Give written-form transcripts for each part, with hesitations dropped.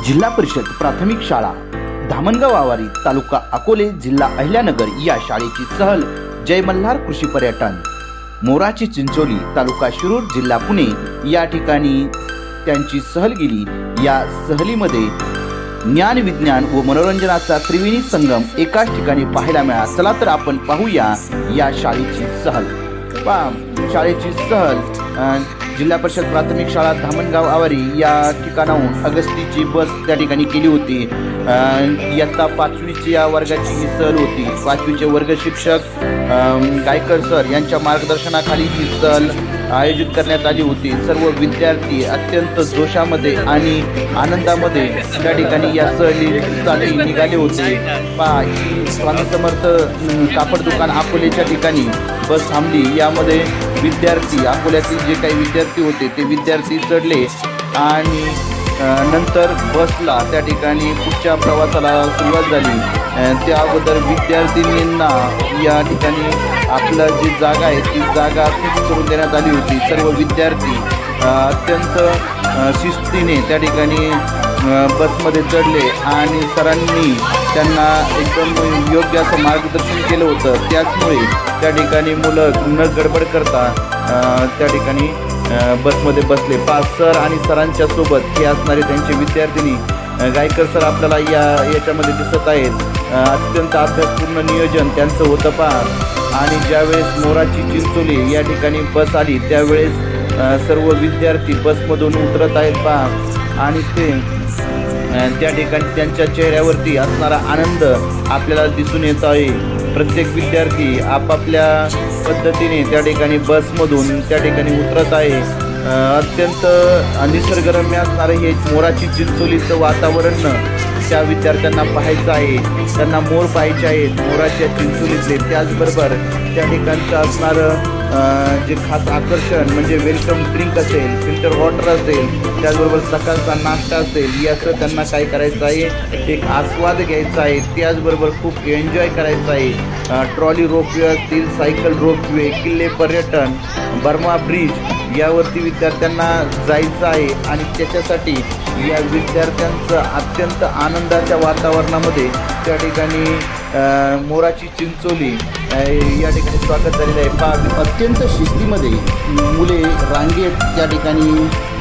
जिल्हा परिषद प्राथमिक शाळा धामणगाव आवारी तालुका अकोले जिल्हा अहिल्यानगर या शाळेची सहल जय मल्हार कृषी पर्यटन मोराची चिंचोली तालुका शिरूर जिल्हा पुणे या ठिकाणी त्यांची सहल गेली। या सहलीमध्ये ज्ञान विज्ञान व मनोरंजनाचा त्रिवेणी संगम एकाच ठिकाणी पाहायला मिळाला। चला तर आपण पाहूया या शाळेची सहल। शाळेची सहल जिल्हा परिषद प्राथमिक शाळा धामणगाव आवारी या ठिकाणाहून अगस्तीची बस त्या ठिकाणी केली होती। इयत्ता 5वीची या वर्गाची ही सहल होती। 5वीचे वर्ग शिक्षक गायकर सर यांच्या मार्गदर्शनाखाली ही सहल आयोजित करण्यात आली होती। सर्व विद्यार्थी अत्यंत जोशामध्ये आणि आनंदामध्ये त्या ठिकाणी या सहलीसाठी निघाले होते। स्वामी समर्थ कापड दुकान अकोलेच्या ठिकाणी बस थांबली। यामध्ये विद्यार्थी अकोल्यातील जे काही विद्यार्थी होते ते विद्यार्थी चढले आणि नंतर बसला त्या ठिकाणी पुढच्या प्रवासाला सुरुवात झाली। त्या अगोदर विद्यार्थिनींना या ठिकाणी आपलं जी जागा आहे ती जागा फिक्स करून देण्यात आली होती। सर्व विद्यार्थी अत्यंत शिस्तीने त्या ठिकाणी बसमध्ये चढले आणि सरांनी त्यांना एकदम योग्य असं मार्गदर्शन केलं होतं। त्याचमुळे त्या ठिकाणी मुलं न गडबड करता त्या ठिकाणी बसमध्ये बसले। 5 सर आणि सरांच्या सोबत हे असणारे त्यांचे विद्यार्थिनी गायकर सर आपल्याला याच्यामध्ये दिसत आहेत। अत्यंत अभ्यासपूर्ण नियोजन त्यांचं होतं आणि ज्यावेळेस मोराची चिंचोली या ठिकाणी बस आली त्यावेळेस सर्व विद्यार्थी बसमधून उतरत आहेत आणि ते त्या ठिकाणी त्यांच्या चेहऱ्यावरती असणारा आनंद आपल्याला दिसून येत आहे। प्रत्येक विद्यार्थी आपापल्या पद्धतीने त्या ठिकाणी बसमधून त्या ठिकाणी उतरत आहे। अत्यंत निसर्गरम्य असणारे हे मोराची चिंचोलीचं वातावरण त्या विद्यार्थ्यांना पाहायचं आहे। त्यांना मोर पाहायचे आहेत मोराच्या चिंचोलीतले। त्याचबरोबर त्या ठिकाणचं असणारं जे खास आकर्षण म्हणजे वेलकम ड्रिंक असेल, फिल्टर वॉटर असेल, त्याचबरोबर सकाळचा नाश्ता असेल, याचं त्यांना काय करायचं आहे, एक आस्वाद घ्यायचा आहे। त्याचबरोबर खूप एन्जॉय करायचं आहे। ट्रॉली रोपवे असतील, सायकल रोपवे, किल्ले पर्यटन, बर्मा ब्रिज यावरती विद्यार्थ्यांना जायचं आहे आणि त्याच्यासाठी या विद्यार्थ्यांचं अत्यंत आनंदाच्या वातावरणामध्ये त्या ठिकाणी मोराची चिंचोली या ठिकाणी स्वागत झालेलं आहे। अत्यंत शिस्तीमध्ये मुले रांगेत त्या ठिकाणी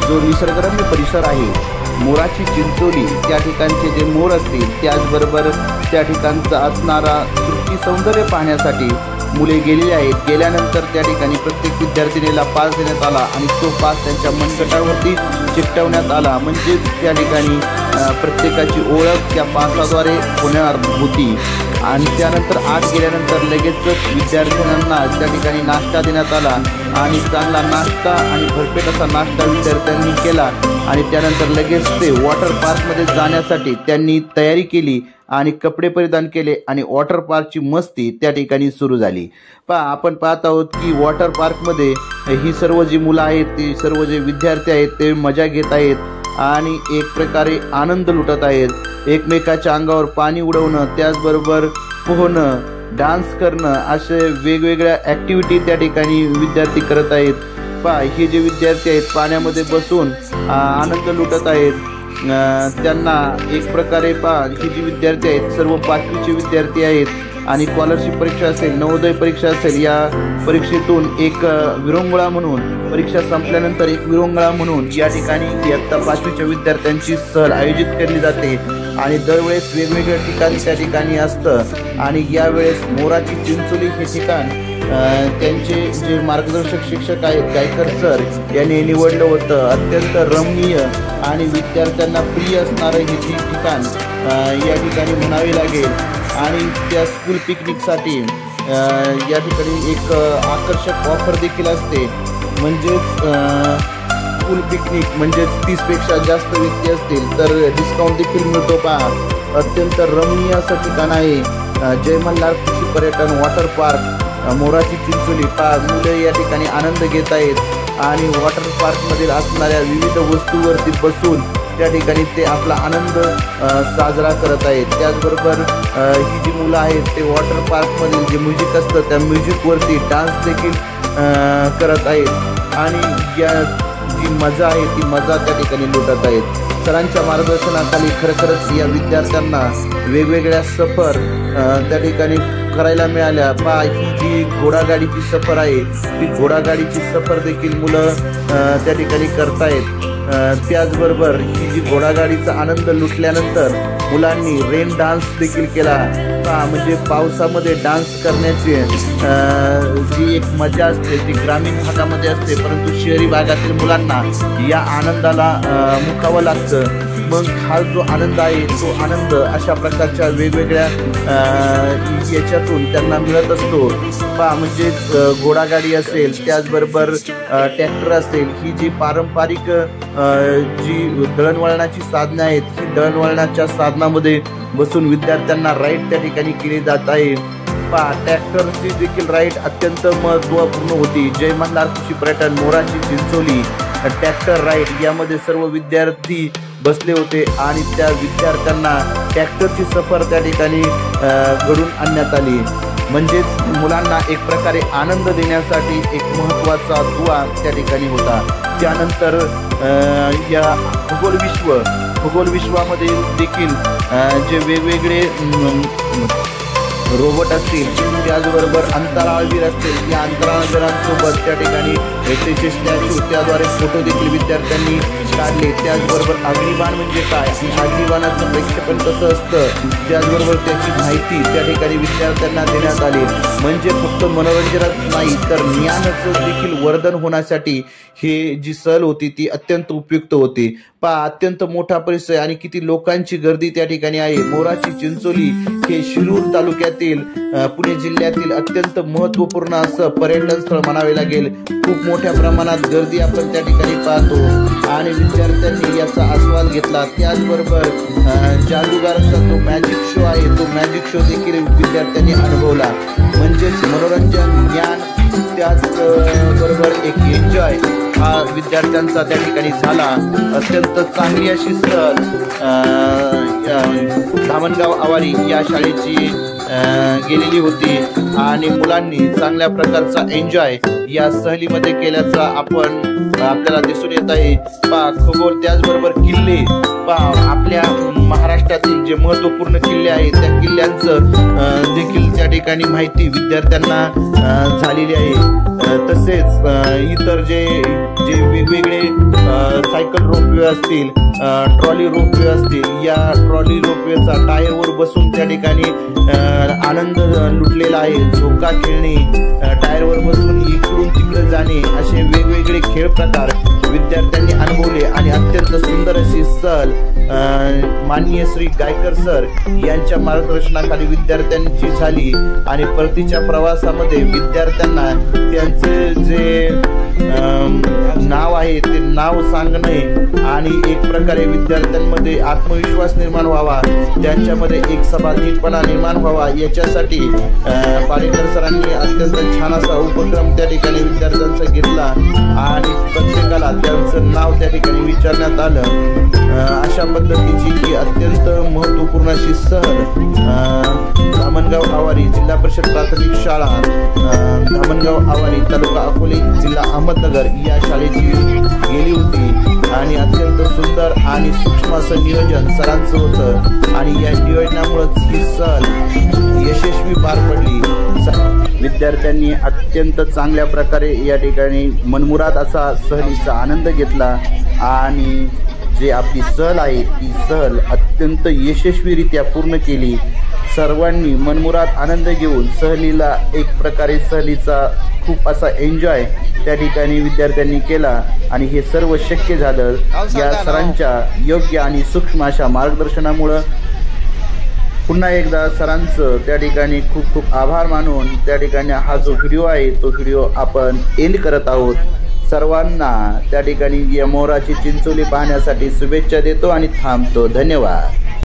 जो निसर्गरम्य परिसर आहे मोराची चिंचोली त्या ठिकाणचे जे मोर असतील त्याचबरोबर त्या ठिकाणचा असणारा सृष्टी सौंदर्य पाहण्यासाठी मुले गेलेली आहेत। गेल्यानंतर त्या ठिकाणी प्रत्येक विद्यार्थिनीला पास देण्यात आला आणि तो पास त्यांच्या मनगटावरती चिकटवण्यात आला। म्हणजेच त्या ठिकाणी प्रत्येकाची ओळख त्या पासाद्वारे होणार होती आणि त्यानंतर आत गेल्यानंतर लगेचच विद्यार्थ्यांना त्या ठिकाणी नाश्ता देण्यात आला आणि चांगला नाश्ता आणि भरपेट असा नाश्ता विद्यार्थ्यांनी केला आणि त्यानंतर लगेच ते वॉटर पार्कमध्ये जाण्यासाठी त्यांनी तयारी केली आणि कपडे परिधान केले आणि वॉटर पार्कची मस्ती त्या ठिकाणी सुरू झाली। आपण पाहत आहोत की वॉटर पार्कमध्ये ही सर्व जी मुलं आहेत ती सर्व जे विद्यार्थी आहेत ते मजा घेत आहेत आणि एक प्रकारे आनंद लुटत आहेत। एकमेकाच्या अंगावर पाणी उडवणं, त्याचबरोबर पोहणं, डान्स करणं असे वेगवेगळ्या ॲक्टिव्हिटी त्या ठिकाणी विद्यार्थी करत आहेत। हे जे विद्यार्थी आहेत पाण्यामध्ये बसून आनंद लुटत आहेत। त्यांना एक प्रकारे ही जी विद्यार्थी आहेत सर्व 5वीचे विद्यार्थी आहेत आणि स्कॉलरशिप परीक्षा असेल, नवोदय परीक्षा असेल, या परीक्षेतून एक विरंगुळा म्हणून परीक्षा संपल्यानंतर एक विरंगुळा म्हणून या ठिकाणी इयत्ता 5वीच्या विद्यार्थ्यांची सहल आयोजित केली जाते आणि दरवेळेस वेगवेगळ्या ठिकाणी त्या ठिकाणी असतं आणि यावेळेस मोराची चिंचोली हे ठिकाण त्यांचे जे मार्गदर्शक शिक्षक आहेत गायकर सर यांनी निवडलं होतं। अत्यंत रमणीय आणि विद्यार्थ्यांना प्रिय असणारं हे ठिकाण या ठिकाणी म्हणावे लागेल आणि त्या स्कूल पिकनिकसाठी या ठिकाणी एक आकर्षक ऑफर देखील असते। म्हणजेच स्कूल पिकनिक म्हणजेच 30पेक्षा जास्त व्यक्ती असतील तर डिस्काउंट देखील मिळतो। अत्यंत रमणीय असं ठिकाण आहे जय मल्हार कृषी पर्यटन वॉटर पार्क मोराची चिंचोली। मुले या ठिकाणी आनंद घेत आहेत आणि वॉटर पार्कमधील असणाऱ्या विविध वस्तूवरती बसून त्या ठिकाणी ते आपला आनंद साजरा करत आहेत। त्याचबरोबर ही जी मुलं आहेत ते वॉटर पार्कमधील जे म्युझिक असतं त्या म्युझिकवरती डान्स देखील करत आहेत आणि जी मजा आहे ती मजा त्या ठिकाणी लुटत आहेत। सरांच्या मार्गदर्शनाखाली खरोखरच या विद्यार्थ्यांना वेगवेगळ्या सफर त्या ठिकाणी करायला मिळाल्या। पहा, ही जी घोडागाडीची सफर आहे ती घोडागाडीची सफर देखील मुलं त्या ठिकाणी करतायत। त्याचबरोबर ही जी घोडागाडीचा आनंद लुटल्यानंतर मुलांनी रेन डान्स देखील केला। म्हणजे पावसामध्ये डान्स करण्याची जी एक मजा असते ती ग्रामीण भागामध्ये असते, परंतु शहरी भागातील मुलांना या आनंदाला मुकावं लागतं। मग हा जो आनंद आहे तो आनंद अशा प्रकारच्या वेगवेगळ्या याच्यातून त्यांना मिळत असतो। म्हणजेच घोडागाडी असेल, त्याचबरोबर ट्रॅक्टर असेल, ही जी पारंपरिक जी दळणवळणाची साधने आहेत, ही दळणवळणाच्या साधनामध्ये बसून विद्यार्थ्यांना राईड त्या ठिकाणी केली जात आहे। ट्रॅक्टरची देखील राईड अत्यंत महत्त्वपूर्ण होती। जय मल्हार कृषी पर्यटन मोराची चिंचोली ट्रॅक्टर राईड यामध्ये सर्व विद्यार्थी बसले होते आणि त्या विद्यार्थ्यांना ट्रॅक्टरची सफर त्या ठिकाणी घडून आणण्यात आली। म्हणजेच मुलांना एक प्रकारे आनंद देण्यासाठी एक महत्त्वाचा दुवा त्या ठिकाणी होता। त्यानंतर या खगोल विश्वामध्ये देखील जे वेगवेगळे रोबोट असतील, त्याचबरोबर अंतराळवीर असतील, या अंतराळवीरांसोबत त्या ठिकाणी त्याचे स्टॅच्यू त्याद्वारे फोटो देखील विद्यार्थ्यांनी काढले। त्याचबरोबर अग्निबाण म्हणजे काय, अग्निबाणाचं प्रक्षेपण कसं असतं, त्याचबरोबर त्याची माहिती त्या ठिकाणी विद्यार्थ्यांना देण्यात आली। म्हणजे फक्त मनोरंजनात नाही तर ज्ञानाचं देखील वर्धन होण्यासाठी हे जी सहल होती ती अत्यंत उपयुक्त होती। अत्यंत मोठा परिसर आणि किती लोकांची गर्दी त्या ठिकाणी आहे। मोराची चिंचोली हे शिरूर तालुक्यातील पुणे जिल्ह्यातील अत्यंत महत्त्वपूर्ण असं पर्यटन स्थळ म्हणावे लागेल। खूप मोठ्या प्रमाणात गर्दी आपण त्या ठिकाणी पाहतो आणि विद्यार्थ्यांनी याचा आस्वाद घेतला। त्याचबरोबर जादूगारांचा जो मॅजिक शो आहे तो मॅजिक शो देखील विद्यार्थ्यांनी अनुभवला। म्हणजेच मनोरंजन, ज्ञान, त्याचबरोबर एक एन्जॉय हा विद्यार्थ्यांचा त्या ठिकाणी झाला। अत्यंत चांगली अशी सहल धामणगाव आवारी या शाळेची गेलेली होती आणि मुलांनी चांगल्या प्रकारचा एन्जॉय या सहलीमध्ये केल्याचा आपल्याला दिसून येत आहे। खगोल, त्याचबरोबर किल्ले, आपल्या महाराष्ट्रातील जे महत्त्वपूर्ण किल्ले आहेत त्या किल्ल्यांचं देखील त्या ठिकाणी माहिती विद्यार्थ्यांना झालेली आहे। तसेच इतर जे वेगवेगळे सायकल रोपवे असतील, ट्रॉली रोपवे असतील, या ट्रॉली रोपवेचा टायरवर बसून त्या ठिकाणी आनंद लुटलेला आहे। झोका खेळणे, टायरवर बसून इकडून तिकडे जाणे, असे वेगवेगळे खेळ प्रकार विद्यार्थ्यांनी अनुभवले आणि अत्यंत सुंदर अशी सहल माननीय श्री गायकर सर यांच्या मार्गदर्शनाखाली विद्यार्थ्यांची झाली। आणि परतीच्या प्रवासामध्ये विद्यार्थ्यांना त्यांचे जे नाव आहे ते नाव सांगणे आणि एक प्रकारे विद्यार्थ्यांमध्ये आत्मविश्वास निर्माण व्हावा, त्यांच्यामध्ये एक समाधीपणा निर्माण व्हावा, याच्यासाठी पालेकर सरांनी अत्यंत छान असा उपक्रम त्या ठिकाणी विद्यार्थ्यांचा घेतला आणि प्रत्येकाला त्यांचं नाव त्या ठिकाणी विचारण्यात आलं। अशा पद्धतीची ही अत्यंत महत्त्वपूर्ण अशी सहल धामणगाव आवारी जिल्हा परिषद प्राथमिक शाळा धामणगाव आवारी तालुका अकोले जिल्हा अहमदनगर या शाळेची गेली होती आणि अत्यंत सुंदर आणि सूक्ष्म असं नियोजन सरांचं होतं आणि या नियोजनामुळेच ही सहल यशस्वी पार पडली। विद्यार्थ्यांनी अत्यंत चांगल्या प्रकारे या ठिकाणी मनमुराद असा सहलीचा आनंद घेतला आणि जे आपली सहल आहे ती सहल अत्यंत यशस्वीरित्या पूर्ण केली। सर्वांनी मनमुराद आनंद घेऊन सहलीला एक प्रकारे सहलीचा खूप असा एन्जॉय त्या ठिकाणी विद्यार्थ्यांनी केला आणि हे सर्व शक्य झालं या सरांच्या योग्य आणि सूक्ष्म अशा मार्गदर्शनामुळं। पुन्हा एकदा सरांचं त्या ठिकाणी खूप खूप आभार मानून त्या ठिकाणी हा जो व्हिडिओ आहे तो व्हिडिओ आपण एंड करत आहोत। सर्वांना त्या ठिकाणी या मोराची चिंचोली पाहण्यासाठी शुभेच्छा देतो आणि थांबतो। धन्यवाद।